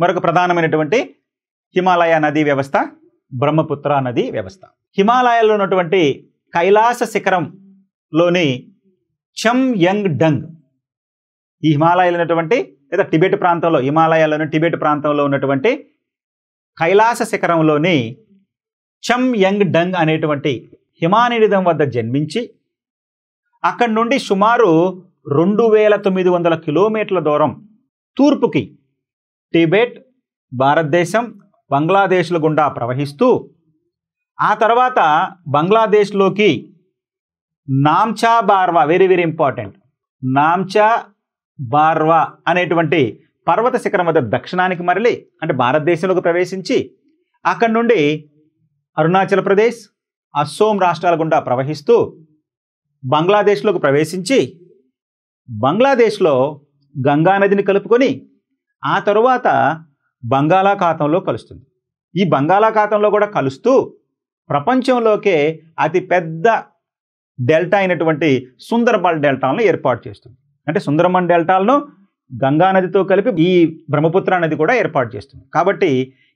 మరొక ప్రధానమైనటువంటి హిమాలయ నదీ వ్యవస్థ బ్రహ్మపుత్ర నదీ వ్యవస్థ. హిమాలయాల్లో ఉన్నటువంటి కైలాస శిఖరంలోని చమ్యంగ్ డంగ్, ఈ హిమాలయాలు ఉన్నటువంటి లేదా టిబెట్ ప్రాంతంలో, హిమాలయాల్లోని టిబెట్ ప్రాంతంలో ఉన్నటువంటి కైలాస శిఖరంలోని చమ్యంగ్ డంగ్ అనేటువంటి హిమానీనిదం వద్ద జన్మించి అక్కడి నుండి సుమారు 2900 కిలోమీటర్ల దూరం తూర్పుకి టిబెట్, భారతదేశం, బంగ్లాదేశ్ల గుండా ప్రవహిస్తూ ఆ తర్వాత బంగ్లాదేశ్లోకి Namcha Barwa, very very important, Namcha Barwa అనేటువంటి పర్వత శిఖరం వద్ద దక్షిణానికి మరలి అంటే భారతదేశంలోకి ప్రవేశించి అక్కడి నుండి అరుణాచల్ ప్రదేశ్, అస్సోం రాష్ట్రాల గుండా ప్రవహిస్తూ బంగ్లాదేశ్లోకి ప్రవేశించి బంగ్లాదేశ్లో గంగా నదిని కలుపుకొని ఆ తరువాత బంగాళాఖాతంలో కలుస్తుంది. ఈ బంగాళాఖాతంలో కూడా కలుస్తూ ప్రపంచంలోకే అతిపెద్ద డెల్టా అయినటువంటి సుందర్బన్ డెల్టాలను ఏర్పాటు చేస్తుంది. అంటే సుందర్బన్ డెల్టాలను గంగా నదితో కలిపి ఈ బ్రహ్మపుత్ర నది కూడా ఏర్పాటు చేస్తుంది. కాబట్టి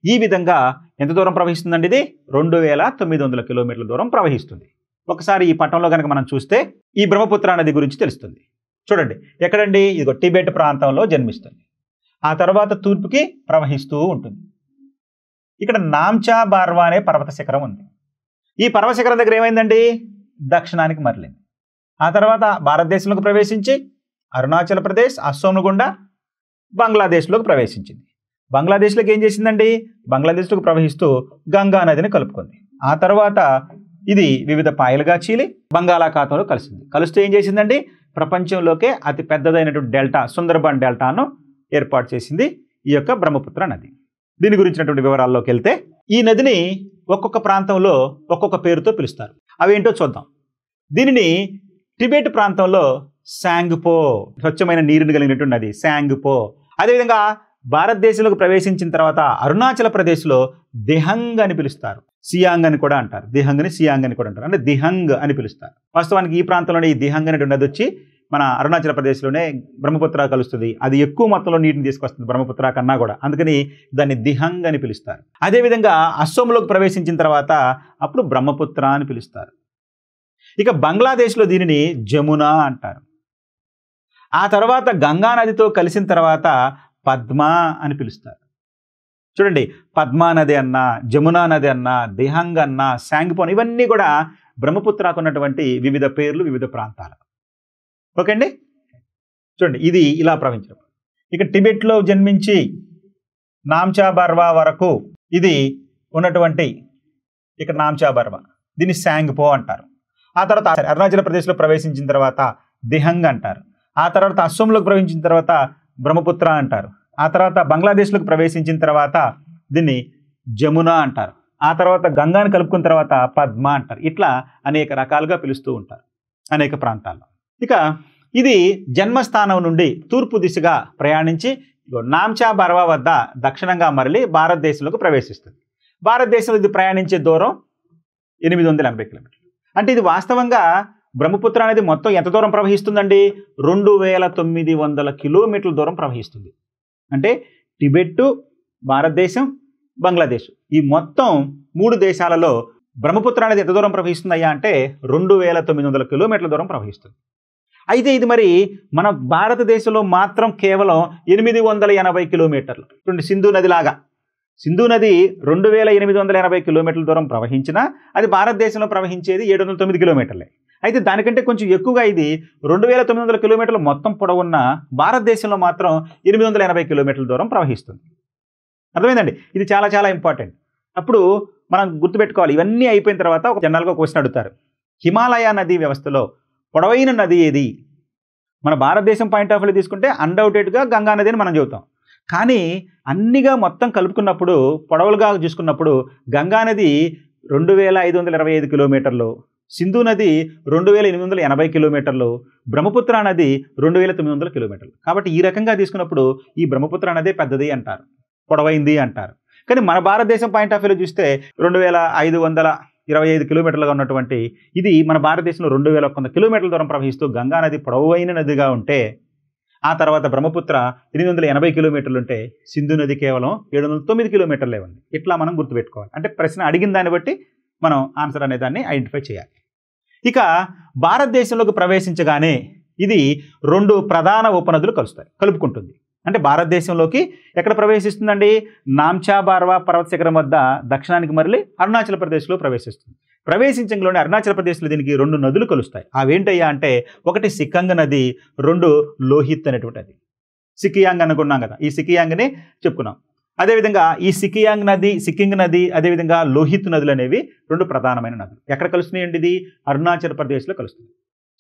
ఈ విధంగా ఎంత దూరం ప్రవహిస్తుందండి? ఇది 2900 కిలోమీటర్ల దూరం ప్రవహిస్తుంది. ఒకసారి ఈ పట్టంలో కనుక మనం చూస్తే ఈ బ్రహ్మపుత్ర నది గురించి తెలుస్తుంది. చూడండి, ఎక్కడండి? ఇదిగో టిబెట్ ప్రాంతంలో జన్మిస్తుంది. ఆ తర్వాత తూర్పుకి ప్రవహిస్తూ ఉంటుంది. ఇక్కడ నామ్చా బార్వా అనే పర్వత శిఖరం ఉంది. ఈ పర్వత శిఖరం దగ్గర ఏమైందండి? దక్షిణానికి మరలింది. ఆ తర్వాత భారతదేశంలోకి ప్రవేశించి అరుణాచల్ ప్రదేశ్, అస్సోం గుండా బంగ్లాదేశ్లోకి ప్రవేశించింది. బంగ్లాదేశ్లోకి ఏం చేసిందండి? బంగ్లాదేశ్లోకి ప్రవహిస్తూ గంగా నదిని కలుపుకుంది. ఆ తర్వాత ఇది వివిధ పాయలుగా చీలి బంగాళాఖాతంలో కలిసింది. కలుస్తూ ఏం చేసిందండి? ప్రపంచంలోకే అతి పెద్దదైనటువంటి డెల్టా, సుందర్బన్ డెల్టాను ఏర్పాటు చేసింది ఈ యొక్క బ్రహ్మపుత్ర నది. దీని గురించినటువంటి వివరాల్లోకి వెళ్తే ఈ నదిని ఒక్కొక్క ప్రాంతంలో ఒక్కొక్క పేరుతో పిలుస్తారు. అవేంటో చూద్దాం. దీనిని టిబెట్ ప్రాంతంలో శాంగ్పో, స్వచ్ఛమైన నీరుని కలిగినటువంటి నది శాంగ్పో. అదేవిధంగా భారతదేశంలోకి ప్రవేశించిన తర్వాత అరుణాచల్ ప్రదేశ్లో దిహంగ్ అని పిలుస్తారు. సియాంగ్ అని కూడా అంటారు. దిహంగ్ని సియాంగ్ అని కూడా అంటారు. అంటే దిహంగ్ అని పిలుస్తారు. వాస్తవానికి ఈ ప్రాంతంలోనే ఈ దిహంగ్ అనేటువంటి నది వచ్చి మన అరుణాచల్ ప్రదేశ్లోనే బ్రహ్మపుత్ర కలుస్తుంది. అది ఎక్కువ మొత్తంలో నీటిని తీసుకొస్తుంది బ్రహ్మపుత్ర కన్నా కూడా, అందుకని దాన్ని దిహంగ్ అని పిలుస్తారు. అదేవిధంగా అస్సోంలోకి ప్రవేశించిన తర్వాత అప్పుడు బ్రహ్మపుత్ర అని పిలుస్తారు. ఇక బంగ్లాదేశ్లో దీనిని జమున అంటారు. ఆ తర్వాత గంగా నదితో కలిసిన తర్వాత పద్మ అని పిలుస్తారు. చూడండి, పద్మా నది అన్నా, జమునా నది అన్నా, దిహంగ్ అన్నా, శాంగ్పోన్, ఇవన్నీ కూడా బ్రహ్మపుత్రకు ఉన్నటువంటి వివిధ పేర్లు, వివిధ ప్రాంతాలు. ఓకే అండి. చూడండి, ఇది ఇలా ప్రవహించడం. ఇక టిబెట్లో జన్మించి నామ్చా బార్వా వరకు ఇది ఉన్నటువంటి ఇక్కడ నామ్చా బార్వా, దీన్ని శాంగ్పో అంటారు. ఆ తర్వాత అరుణాచల్ ప్రదేశ్లో ప్రవేశించిన తర్వాత దిహంగ్ అంటారు. ఆ తర్వాత అస్సోంలోకి ప్రవేశించిన తర్వాత బ్రహ్మపుత్ర అంటారు. ఆ తర్వాత బంగ్లాదేశ్లోకి ప్రవేశించిన తర్వాత దీన్ని జమున అంటారు. ఆ తర్వాత గంగాని కలుపుకున్న తర్వాత పద్మ అంటారు. ఇట్లా అనేక రకాలుగా పిలుస్తూ ఉంటారు అనేక ప్రాంతాల్లో. ఇక ఇది జన్మస్థానం నుండి తూర్పు దిశగా ప్రయాణించి నామ్చా బార్వా వద్ద దక్షిణంగా మరలి భారతదేశంలోకి ప్రవేశిస్తుంది. భారతదేశంలో ఇది ప్రయాణించే దూరం 880 కిలోమీటర్లు. అంటే ఇది వాస్తవంగా బ్రహ్మపుత్ర అనేది మొత్తం ఎంత దూరం ప్రవహిస్తుందండి? 2900 కిలోమీటర్ల దూరం ప్రవహిస్తుంది. అంటే టిబెట్, భారతదేశం, బంగ్లాదేశ్, ఈ మొత్తం 3 దేశాలలో బ్రహ్మపుత్ర అనేది ఎంత దూరం ప్రవహిస్తుందయ్యా అంటే 2900 కిలోమీటర్ల దూరం ప్రవహిస్తుంది. అయితే ఇది మరి మన భారతదేశంలో మాత్రం కేవలం 880 కిలోమీటర్లు. చూడండి, సింధు నది లాగా సింధు నది 2880 కిలోమీటర్ల దూరం ప్రవహించినా అది భారతదేశంలో ప్రవహించేది 709 కిలోమీటర్లే. అయితే దానికంటే కొంచెం ఎక్కువగా ఇది 2900 కిలోమీటర్లు మొత్తం పొడవున్న భారతదేశంలో మాత్రం 880 కిలోమీటర్ల దూరం ప్రవహిస్తుంది. అర్థమైందండి? ఇది చాలా చాలా ఇంపార్టెంట్. అప్పుడు మనం గుర్తుపెట్టుకోవాలి. ఇవన్నీ అయిపోయిన తర్వాత ఒక జనరల్గా క్వశ్చన్ అడుగుతారు, హిమాలయ నదీ వ్యవస్థలో పొడవైన నది ఏది? మన భారతదేశం పాయింట్ ఆఫ్ వ్యూ తీసుకుంటే అన్డౌటెడ్గా గంగా నది అని మనం చెబుతాం. కానీ అన్నిగా మొత్తం కలుపుకున్నప్పుడు, పొడవులుగా చూసుకున్నప్పుడు గంగా నది 2525 కిలోమీటర్లు, సింధు నది 2880 కిలోమీటర్లు, బ్రహ్మపుత్ర నది 2900 కిలోమీటర్లు. కాబట్టి ఈ రకంగా తీసుకున్నప్పుడు ఈ బ్రహ్మపుత్ర నదే పెద్దది అంటారు, పొడవైంది అంటారు. కానీ మన భారతదేశం పాయింట్ ఆఫ్ వ్యూలో చూస్తే 2525 కిలోమీటర్లుగా ఉన్నటువంటి ఇది మన భారతదేశంలో 2100 కిలోమీటర్ల దూరం ప్రవహిస్తూ గంగా నది పొడవైన నదిగా ఉంటే, ఆ తర్వాత బ్రహ్మపుత్ర 880 కిలోమీటర్లు ఉంటే సింధు నది కేవలం 709 కిలోమీటర్లే ఉంది. ఇట్లా మనం గుర్తుపెట్టుకోవాలి. అంటే ప్రశ్న అడిగిన దాన్ని బట్టి మనం ఆన్సర్ అనే దాన్ని ఐడెంటిఫై చేయాలి. ఇక భారతదేశంలోకి ప్రవేశించగానే ఇది 2 ప్రధాన ఉపనదులు కలుపుకుంటుంది. అంటే భారతదేశంలోకి ఎక్కడ ప్రవేశిస్తుందండి? నామ్చా బార్వా పర్వత శిఖరం వద్ద దక్షిణానికి మరలి అరుణాచల్ ప్రదేశ్లో ప్రవేశిస్తుంది. ప్రవేశించంలోనే అరుణాచల్ ప్రదేశ్లో దీనికి 2 నదులు కలుస్తాయి. అవేంటయ్యా అంటే ఒకటి సిక్కింగ్ నది, 2 లోహిత్ అనేటువంటి అది. సికియాంగ్ అనుకున్నాం కదా, ఈ సికియాంగ్ని చెప్పుకున్నాం. అదేవిధంగా ఈ సిక్కింగ్ నది అదేవిధంగా లోహిత్ నదులు అనేవి 2 ప్రధానమైన నదులు. ఎక్కడ కలుస్తున్నాయండి? ఇది అరుణాచల్ ప్రదేశ్లో కలుస్తుంది.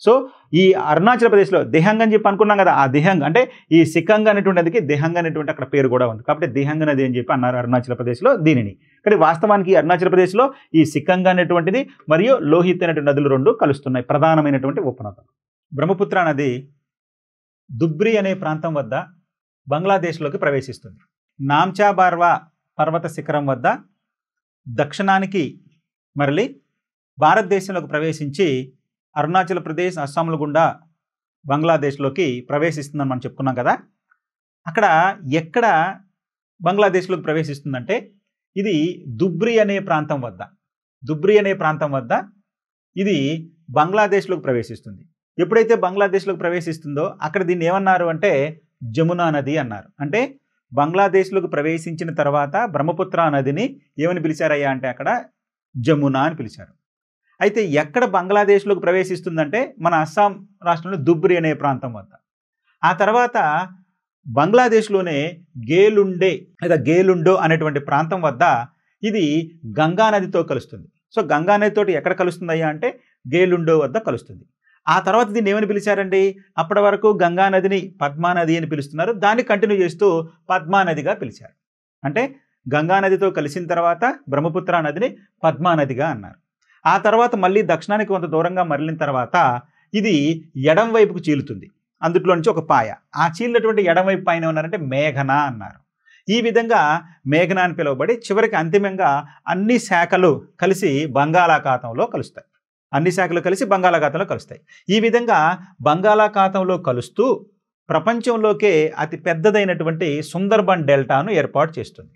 సో ఈ అరుణాచల్ ప్రదేశ్లో దిహంగ్ అని చెప్పి అనుకున్నాం కదా, ఆ దిహంగ్ అంటే ఈ సిక్కింగ్ అనేటువంటి నదికి దిహంగ్ అనేటువంటి అక్కడ పేరు కూడా ఉంది. కాబట్టి దిహంగ్ నది అని చెప్పి అన్నారు అరుణాచల్ ప్రదేశ్లో దీనిని. కానీ వాస్తవానికి అరుణాచల్ ప్రదేశ్లో ఈ సిక్కింగ్ అనేటువంటిది మరియు లోహిత్ అనేటువంటి నదులు 2 కలుస్తున్నాయి, ప్రధానమైనటువంటి ఉపనదులు. బ్రహ్మపుత్ర నది దుబ్రి అనే ప్రాంతం వద్ద బంగ్లాదేశ్లోకి ప్రవేశిస్తుంది. నామ్చా బార్వా పర్వత శిఖరం వద్ద దక్షిణానికి మరలి భారతదేశంలోకి ప్రవేశించి అరుణాచల్ ప్రదేశ్, అస్సాంల గుండా బంగ్లాదేశ్లోకి ప్రవేశిస్తుందని మనం చెప్పుకున్నాం కదా. అక్కడ ఎక్కడ బంగ్లాదేశ్లోకి ప్రవేశిస్తుందంటే ఇది దుబ్రి అనే ప్రాంతం వద్ద ఇది బంగ్లాదేశ్లోకి ప్రవేశిస్తుంది. ఎప్పుడైతే బంగ్లాదేశ్లోకి ప్రవేశిస్తుందో అక్కడ దీన్ని ఏమన్నారు అంటే జమునా నది అన్నారు. అంటే బంగ్లాదేశ్లోకి ప్రవేశించిన తర్వాత బ్రహ్మపుత్ర నదిని ఏమని పిలిచారయ్యా అంటే అక్కడ జమునా అని పిలిచారు. అయితే ఎక్కడ బంగ్లాదేశ్లోకి ప్రవేశిస్తుందంటే మన అస్సాం రాష్ట్రంలో దుబ్రి అనే ప్రాంతం వద్ద. ఆ తర్వాత బంగ్లాదేశ్లోనే గేలుండో అనేటువంటి ప్రాంతం వద్ద ఇది గంగా నదితో కలుస్తుంది. సో గంగా నదితోటి ఎక్కడ కలుస్తుందయ్యా అంటే గేలుండో వద్ద కలుస్తుంది. ఆ తర్వాత దీన్ని ఏమని పిలిచారండి? అప్పటి వరకు గంగా నదిని పద్మా నది అని పిలుస్తున్నారు, దాన్ని కంటిన్యూ చేస్తూ పద్మా నదిగా పిలిచారు. అంటే గంగా నదితో కలిసిన తర్వాత బ్రహ్మపుత్ర నదిని పద్మా నదిగా అన్నారు. ఆ తర్వాత మళ్ళీ దక్షిణానికి కొంత దూరంగా మరలిన తర్వాత ఇది ఎడం వైపుకు చీలుతుంది. అందులో నుంచి ఒక పాయ, ఆ చీలినటువంటి ఎడం వైపు పైన ఉన్నారంటే మేఘన అన్నారు. ఈ విధంగా మేఘన అని పిలువబడి చివరికి అంతిమంగా అన్ని శాఖలు కలిసి బంగాళాఖాతంలో కలుస్తాయి. ఈ విధంగా బంగాళాఖాతంలో కలుస్తూ ప్రపంచంలోకే అతి పెద్దదైనటువంటి సుందర్బన్ డెల్టాను ఏర్పాటు చేస్తుంది.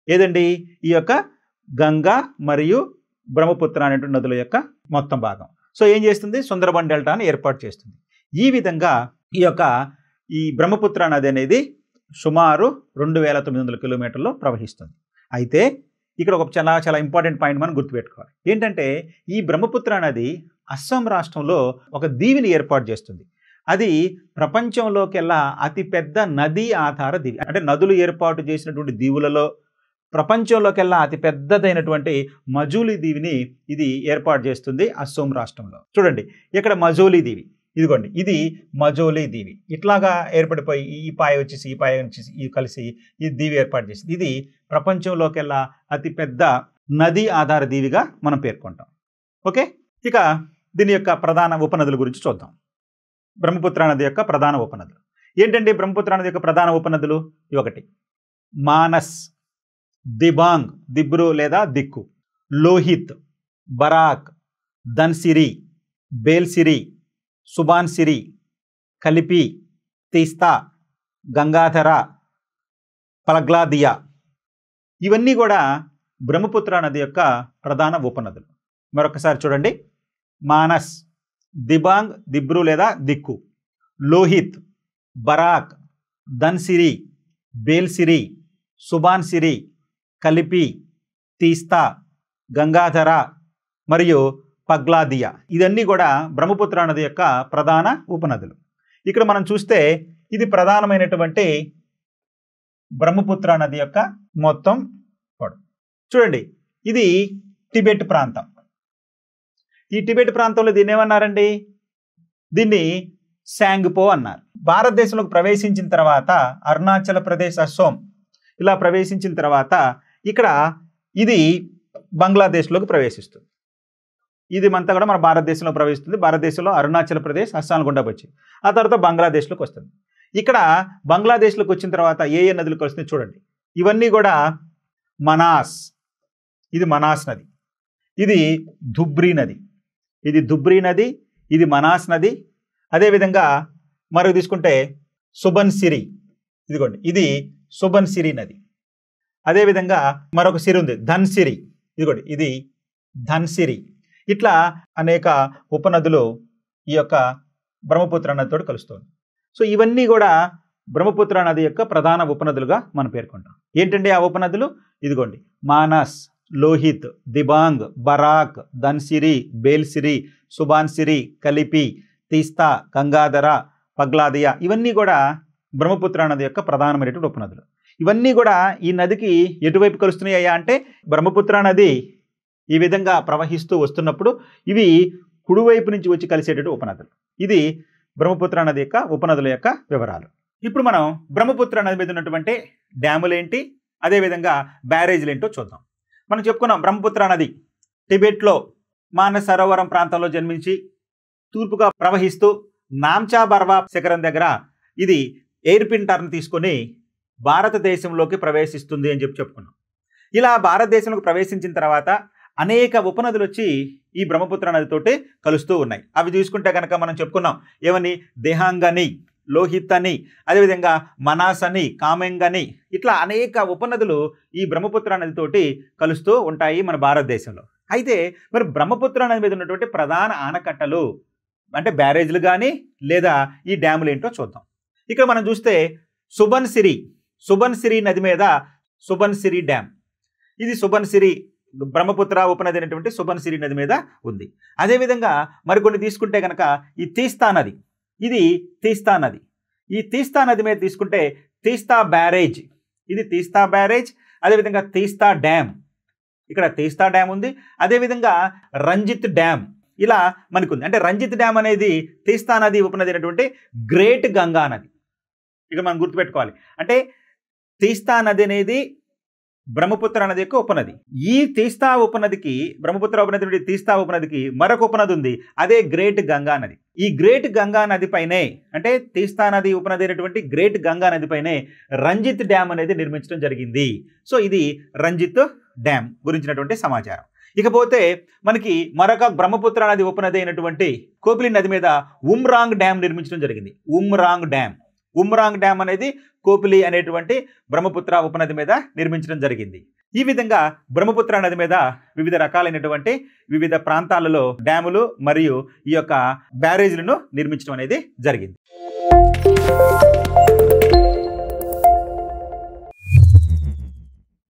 ఏదండి? ఈ యొక్క గంగా మరియు బ్రహ్మపుత్ర అనేటువంటి నదుల యొక్క మొత్తం భాగం. సో ఏం చేస్తుంది? సుందర్బన్ డెల్టాను ఏర్పాటు చేస్తుంది. ఈ విధంగా ఈ బ్రహ్మపుత్ర నది అనేది సుమారు 2900 కిలోమీటర్లు ప్రవహిస్తుంది. అయితే ఇక్కడ ఒక చాలా ఇంపార్టెంట్ పాయింట్ మనం గుర్తుపెట్టుకోవాలి. ఏంటంటే ఈ బ్రహ్మపుత్ర నది అస్సాం రాష్ట్రంలో ఒక దీవిని ఏర్పాటు చేస్తుంది. అది ప్రపంచంలోకెల్లా అతిపెద్ద నదీ ఆధార దీవి. అంటే నదులు ఏర్పాటు చేసినటువంటి దీవులలో ప్రపంచంలోకెల్లా అతి పెద్దదైనటువంటి మజూలీ దీవిని ఇది ఏర్పాటు చేస్తుంది అస్సాం రాష్ట్రంలో. చూడండి ఇక్కడ మజూలీ దీవి, ఇదిగోండి ఇది మజూలీ దీవి. ఇట్లాగా ఏర్పడిపోయి ఈ పాయ వచ్చేసి ఈ పాయ వచ్చేసి ఈ కలిసి ఈ దీవి ఏర్పాటు చేసింది. ఇది ప్రపంచంలోకెల్లా అతిపెద్ద నదీ ఆధార దీవిగా మనం పేర్కొంటాం. ఓకే, ఇక దీని యొక్క ప్రధాన ఉపనదుల గురించి చూద్దాం. బ్రహ్మపుత్ర నది యొక్క ప్రధాన ఉపనదులు ఏంటంటే బ్రహ్మపుత్ర నది యొక్క ప్రధాన ఉపనదులు ఒకటి మానస్, దిబాంగ్ దిబ్రు లేదా దిక్కు, లోహిత్, బరాక్, ధన్సిరి, బేల్సిరి, సుబాన్సిరి, కలిపి, తీస్తా, గంగాధర, పలగ్లాదియా. ఇవన్నీ కూడా బ్రహ్మపుత్ర నది యొక్క ప్రధాన ఉపనదులు. మరొకసారి చూడండి. మానస్, దిబాంగ్ దిబ్రు లేదా దిక్కు, లోహిత్, బరాక్, ధన్సిరి, బేల్సిరి, సుబాన్సిరి, కలిపి, తీస్తా, గంగాధర మరియు పగ్లాదియా. ఇదన్నీ కూడా బ్రహ్మపుత్ర నది యొక్క ప్రధాన ఉపనదులు. ఇక్కడ మనం చూస్తే ఇది ప్రధానమైనటువంటి బ్రహ్మపుత్ర నది యొక్క మొత్తం పొడవు. చూడండి ఇది టిబెట్ ప్రాంతం. ఈ టిబెట్ ప్రాంతంలో దీన్ని ఏమన్నారండి? దీన్ని శాంగ్పో అన్నారు. భారతదేశంలోకి ప్రవేశించిన తర్వాత అరుణాచల్ ప్రదేశ్, అస్సాం ఇలా ప్రవేశించిన తర్వాత ఇక్కడ ఇది బంగ్లాదేశ్లోకి ప్రవేశిస్తుంది. ఇది అంతా కూడా మన భారతదేశంలో ప్రవేశిస్తుంది. భారతదేశంలో అరుణాచల్ ప్రదేశ్, అస్సాం గుండా వచ్చి ఆ తర్వాత బంగ్లాదేశ్లోకి వస్తుంది. ఇక్కడ బంగ్లాదేశ్లోకి వచ్చిన తర్వాత ఏ నదులకు వస్తుంది చూడండి. ఇవన్నీ కూడా మనాస్, ఇది మనాస్ నది, ఇది ధుబ్రీ నది, ఇది మనాస్ నది. అదేవిధంగా మరొక తీసుకుంటే సుబన్సిరి, ఇదిగోండి ఇది సుబన్సిరి నది. అదేవిధంగా మరొక సిరి ఉంది ధన్సిరి, ఇదిగోండి ఇది ధన్సిరి. ఇట్లా అనేక ఉపనదులు ఈ యొక్క బ్రహ్మపుత్ర నదితో కలుస్తుంది. సో ఇవన్నీ కూడా బ్రహ్మపుత్ర నది యొక్క ప్రధాన ఉపనదులుగా మనం పేర్కొంటాం. ఏంటండి ఆ ఉపనదులు? ఇదిగోండి మానస్, లోహిత్, దిబాంగ్, బరాక్, ధన్సిరి, బేల్సిరి, సుబాన్సిరి, కలిపి, తీస్తా, గంగాధర, పగ్లాదియా, ఇవన్నీ కూడా బ్రహ్మపుత్ర నది యొక్క ప్రధానమైనటువంటి ఉపనదులు. ఇవన్నీ కూడా ఈ నదికి ఎటువైపు కలుస్తున్నాయ్యా అంటే బ్రహ్మపుత్ర నది ఈ విధంగా ప్రవహిస్తూ వస్తున్నప్పుడు ఇవి కుడివైపు నుంచి వచ్చి కలిసేటటువంటి ఉపనదులు. ఇది బ్రహ్మపుత్ర నది యొక్క ఉపనదుల యొక్క వివరాలు. ఇప్పుడు మనం బ్రహ్మపుత్ర నది మీద ఉన్నటువంటి డ్యాములు ఏంటి, అదేవిధంగా బ్యారేజీలు ఏంటో చూద్దాం. మనం చెప్పుకున్నాం బ్రహ్మపుత్ర నది టిబెట్లో మానస్ సరోవరం ప్రాంతంలో జన్మించి తూర్పుగా ప్రవహిస్తూ నామ్చా బర్వా శిఖరం దగ్గర ఇది ఎయిర్ పిన్ టర్న్ తీసుకొని భారతదేశంలోకి ప్రవేశిస్తుంది అని చెప్పుకున్నాం. ఇలా భారతదేశంలోకి ప్రవేశించిన తర్వాత అనేక ఉపనదులు వచ్చి ఈ బ్రహ్మపుత్ర నదితోటి కలుస్తూ ఉన్నాయి. అవి చూసుకుంటే కనుక మనం చెప్పుకున్నాం ఏమని, దేహాంగ్ అని, లోహిత్ అని, అదేవిధంగా మనాస్ అని, కామెంగ్ అని, ఇట్లా అనేక ఉపనదులు ఈ బ్రహ్మపుత్ర నదితోటి కలుస్తూ ఉంటాయి మన భారతదేశంలో. అయితే మరి బ్రహ్మపుత్ర నది మీద ఉన్నటువంటి ప్రధాన ఆనకట్టలు అంటే బ్యారేజ్లు కానీ లేదా ఈ డ్యాములు ఏంటో చూద్దాం. ఇక్కడ మనం చూస్తే సుబన్సిరి నది మీద సుబన్సిరి డ్యామ్, ఇది సుబన్సిరి బ్రహ్మపుత్ర ఉపనది అయినటువంటి సుబన్సిరి నది మీద ఉంది. అదేవిధంగా మరికొన్ని తీసుకుంటే కనుక ఈ తీస్తా నది, ఇది తీస్తా నది. ఈ తీస్తా నది మీద తీసుకుంటే తీస్తా బ్యారేజ్, ఇది తీస్తా బ్యారేజ్. అదేవిధంగా తీస్తా డ్యామ్, ఇక్కడ తీస్తా డ్యామ్ ఉంది. అదేవిధంగా రంజిత్ డ్యామ్ ఇలా మనకుంది. అంటే రంజిత్ డ్యామ్ అనేది తీస్తా నది ఉపనది అయినటువంటి గ్రేట్ గంగా నది. ఇక మనం గుర్తుపెట్టుకోవాలి, అంటే తీస్తా నది అనేది బ్రహ్మపుత్ర నది యొక్క ఉపనది. ఈ తీస్తా ఉపనదికి, బ్రహ్మపుత్ర ఉపనది తీస్తా ఉపనదికి మరొక ఉపనది ఉంది, అదే గ్రేట్ గంగా నది. ఈ గ్రేట్ గంగా నది పైనే, అంటే తీస్తా నది ఉపనది అయినటువంటి గ్రేట్ గంగా నది పైనే రంజిత్ డ్యామ్ అనేది నిర్మించడం జరిగింది. సో ఇది రంజిత్ డ్యామ్ గురించినటువంటి సమాచారం. ఇకపోతే మనకి మరొక బ్రహ్మపుత్ర నది ఉపనది అయినటువంటి కోపిలి నది మీద ఉమ్రాంగ్ డ్యామ్ నిర్మించడం జరిగింది. ఉమ్రాంగ్ డ్యామ్ అనేది కోపిలి అనేటువంటి బ్రహ్మపుత్ర ఉపనది మీద నిర్మించడం జరిగింది. ఈ విధంగా బ్రహ్మపుత్ర నది మీద వివిధ రకాలైనటువంటి వివిధ ప్రాంతాలలో డ్యాములు మరియు ఈ యొక్క బ్యారేజీలను నిర్మించడం అనేది జరిగింది.